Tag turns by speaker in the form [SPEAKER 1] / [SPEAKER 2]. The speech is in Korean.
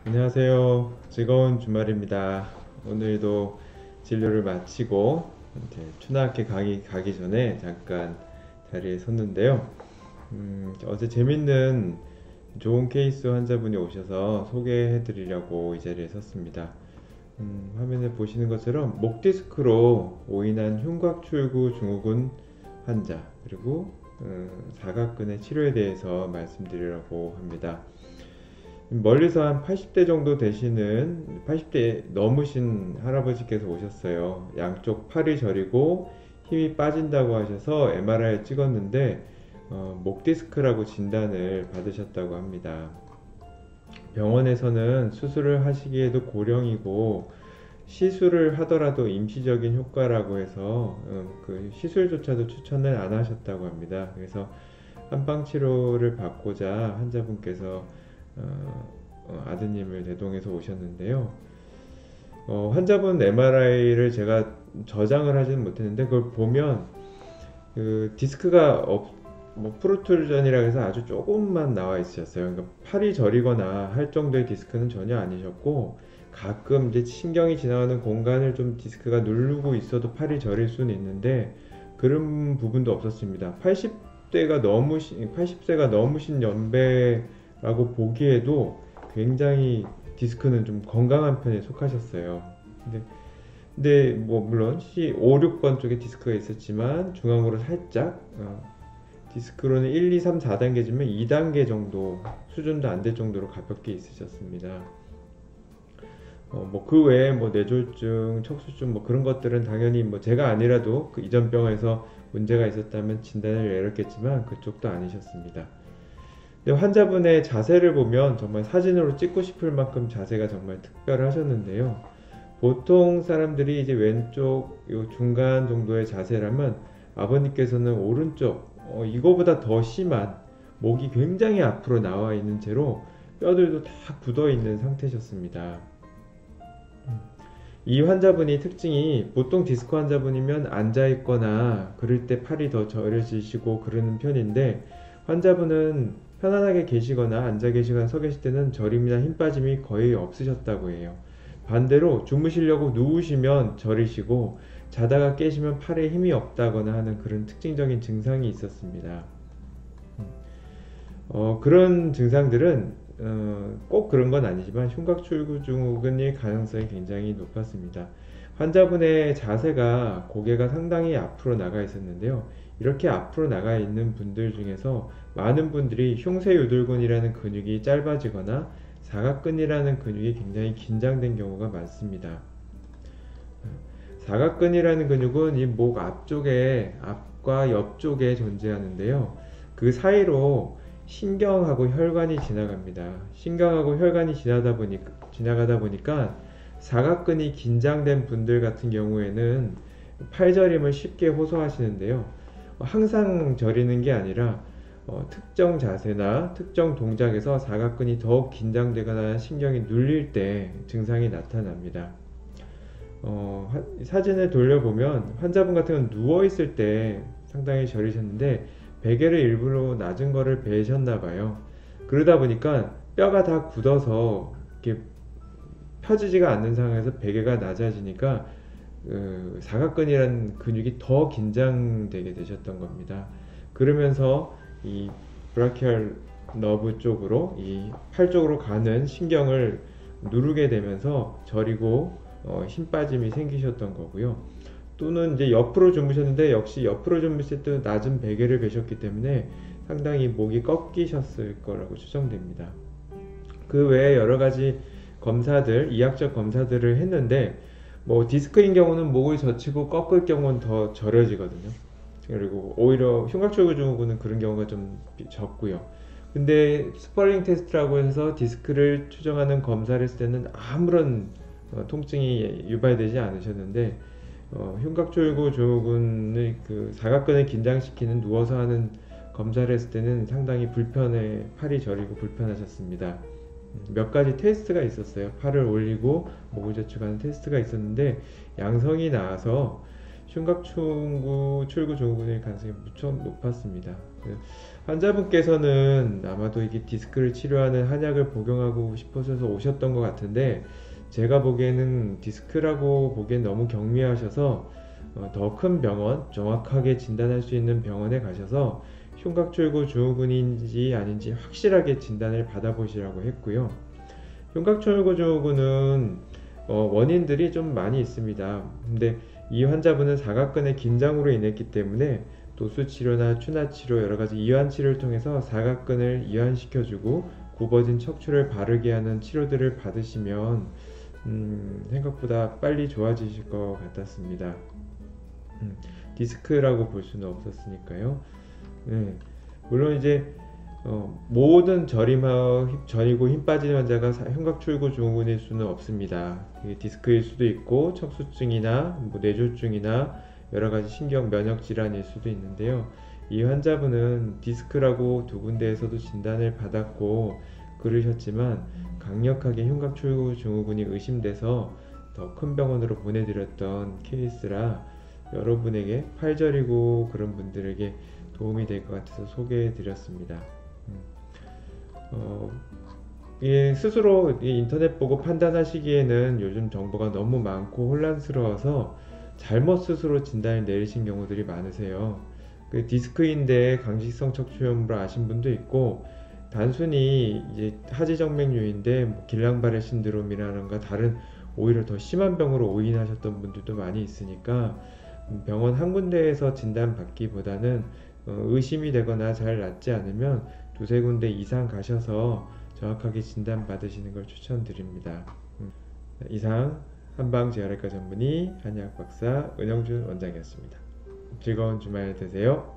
[SPEAKER 1] 안녕하세요. 즐거운 주말입니다. 오늘도 진료를 마치고 이제 추나학회 강의 가기 전에 잠깐 자리에 섰는데요. 어제 재밌는 좋은 케이스 환자분이 오셔서 소개해 드리려고 이 자리에 섰습니다. 화면에 보시는 것처럼 목 디스크로 오인한 흉곽출구 증후군 환자 그리고 사각근의 치료에 대해서 말씀드리려고 합니다. 멀리서 한 80대 정도 되시는 80대 넘으신 할아버지께서 오셨어요. 양쪽 팔이 저리고 힘이 빠진다고 하셔서 MRI 찍었는데 목 디스크라고 진단을 받으셨다고 합니다. 병원에서는 수술을 하시기에도 고령이고 시술을 하더라도 임시적인 효과라고 해서 그 시술조차도 추천을 안 하셨다고 합니다. 그래서 한방 치료를 받고자 환자분께서 아드님을 대동해서 오셨는데요. 환자분 MRI를 제가 저장을 하지는 못했는데 그걸 보면 그 디스크가 뭐 프로트루전이라 해서 아주 조금만 나와 있으셨어요. 그러니까 팔이 저리거나 할 정도의 디스크는 전혀 아니셨고 가끔 이제 신경이 지나가는 공간을 좀 디스크가 누르고 있어도 팔이 저릴 수는 있는데 그런 부분도 없었습니다. 80세가 넘으신 연배라고 보기에도 굉장히 디스크는 좀 건강한 편에 속하셨어요. 근데 뭐 물론 5, 6번 쪽에 디스크가 있었지만 중앙으로 살짝 디스크로는 1, 2, 3, 4단계지만 2단계 정도 수준도 안 될 정도로 가볍게 있으셨습니다. 뭐 그 외에 뭐 뇌졸중, 척수증 뭐 그런 것들은 당연히 뭐 제가 아니라도 그 이전 병원에서 문제가 있었다면 진단을 내렸겠지만 그쪽도 아니셨습니다. 근데 환자분의 자세를 보면 정말 사진으로 찍고 싶을 만큼 자세가 정말 특별하셨는데요. 보통 사람들이 이제 왼쪽 요 중간 정도의 자세라면 아버님께서는 오른쪽 이거보다 더 심한 목이 굉장히 앞으로 나와 있는 채로 뼈들도 다 굳어 있는 상태셨습니다. 이 환자분이 특징이 보통 디스크 환자분이면 앉아 있거나 그럴 때 팔이 더 저려지시고 그러는 편인데 환자분은 편안하게 계시거나 앉아 계시거나 서 계실 때는 저림이나 힘 빠짐이 거의 없으셨다고 해요. 반대로 주무시려고 누우시면 저리시고 자다가 깨시면 팔에 힘이 없다거나 하는 그런 특징적인 증상이 있었습니다. 그런 증상들은 꼭 그런 건 아니지만 흉곽출구 증후군일 가능성이 굉장히 높았습니다. 환자분의 자세가 고개가 상당히 앞으로 나가 있었는데요. 이렇게 앞으로 나가 있는 분들 중에서 많은 분들이 흉쇄유돌근이라는 근육이 짧아지거나 사각근이라는 근육이 굉장히 긴장된 경우가 많습니다. 사각근이라는 근육은 이 목 앞쪽에 앞과 옆쪽에 존재하는데요. 그 사이로 신경하고 혈관이 지나갑니다. 신경하고 혈관이 지나가다 보니까 사각근이 긴장된 분들 같은 경우에는 팔저림을 쉽게 호소하시는데요. 항상 저리는 게 아니라 특정 자세나 특정 동작에서 사각근이 더욱 긴장되거나 신경이 눌릴 때 증상이 나타납니다. 사진을 돌려보면 환자분 같은 경우는 누워있을 때 상당히 저리셨는데 베개를 일부러 낮은 거를 베셨나 봐요. 그러다 보니까 뼈가 다 굳어서 이렇게 펴지지가 않는 상황에서 베개가 낮아지니까 사각근이라는 근육이 더 긴장되게 되셨던 겁니다. 그러면서 이 브라키얼 너브 쪽으로 이 팔 쪽으로 가는 신경을 누르게 되면서 저리고 힘 빠짐이 생기셨던 거고요. 또는 이제 옆으로 주무셨는데 역시 옆으로 주무실 때 낮은 베개를 베셨기 때문에 상당히 목이 꺾이셨을 거라고 추정됩니다. 그 외에 여러 가지 검사들, 이학적 검사들을 했는데 뭐 디스크인 경우는 목을 젖히고 꺾을 경우는 더 저려지거든요. 그리고 오히려 흉곽출구 증후군은 그런 경우가 좀 적고요. 근데 스펄링 테스트라고 해서 디스크를 추정하는 검사를 했을 때는 아무런 통증이 유발되지 않으셨는데 흉곽출구 증후군의 그 사각근을 긴장시키는 누워서 하는 검사를 했을 때는 상당히 팔이 저리고 불편하셨습니다. 몇 가지 테스트가 있었어요. 팔을 올리고 목을 젖히고 하는 테스트가 있었는데 양성이 나와서 출구 증후군일 가능성이 무척 높았습니다. 환자분께서는 아마도 이게 디스크를 치료하는 한약을 복용하고 싶으셔서 오셨던 것 같은데, 제가 보기에는 디스크라고 보기엔 너무 경미하셔서 더 큰 병원, 정확하게 진단할 수 있는 병원에 가셔서 흉곽출구 증후군인지 아닌지 확실하게 진단을 받아보시라고 했고요. 흉곽출구 증후군은 원인들이 좀 많이 있습니다. 근데 이 환자분은 사각근의 긴장으로 인했기 때문에 도수치료나 추나치료 여러가지 이완치료를 통해서 사각근을 이완시켜주고 굽어진 척추를 바르게 하는 치료들을 받으시면 생각보다 빨리 좋아지실 것 같았습니다. 디스크라고 볼 수는 없었으니까요. 네. 물론 이제 모든 저리고 힘 빠진 환자가 흉곽출구 증후군일 수는 없습니다. 이게 디스크일 수도 있고 척수증이나 뇌졸중이나 여러가지 신경 면역 질환일 수도 있는데요. 이 환자분은 디스크라고 두 군데에서도 진단을 받았고 그러셨지만 강력하게 흉곽출구 증후군이 의심돼서 더 큰 병원으로 보내드렸던 케이스라 여러분에게 팔저리고 그런 분들에게 도움이 될 것 같아서 소개해 드렸습니다. 스스로 인터넷 보고 판단하시기에는 요즘 정보가 너무 많고 혼란스러워서 잘못 스스로 진단을 내리신 경우들이 많으세요. 그 디스크인데 강직성 척추염으로 아신 분도 있고, 단순히 이제 하지정맥류인데 길랑바레 신드롬이라든가 다른 오히려 더 심한 병으로 오인하셨던 분들도 많이 있으니까 병원 한 군데에서 진단받기보다는 의심이 되거나 잘 낫지 않으면 두세 군데 이상 가셔서 정확하게 진단받으시는 걸 추천드립니다. 이상 한방재활외과 전문의 한의학 박사 은영준 원장이었습니다. 즐거운 주말 되세요.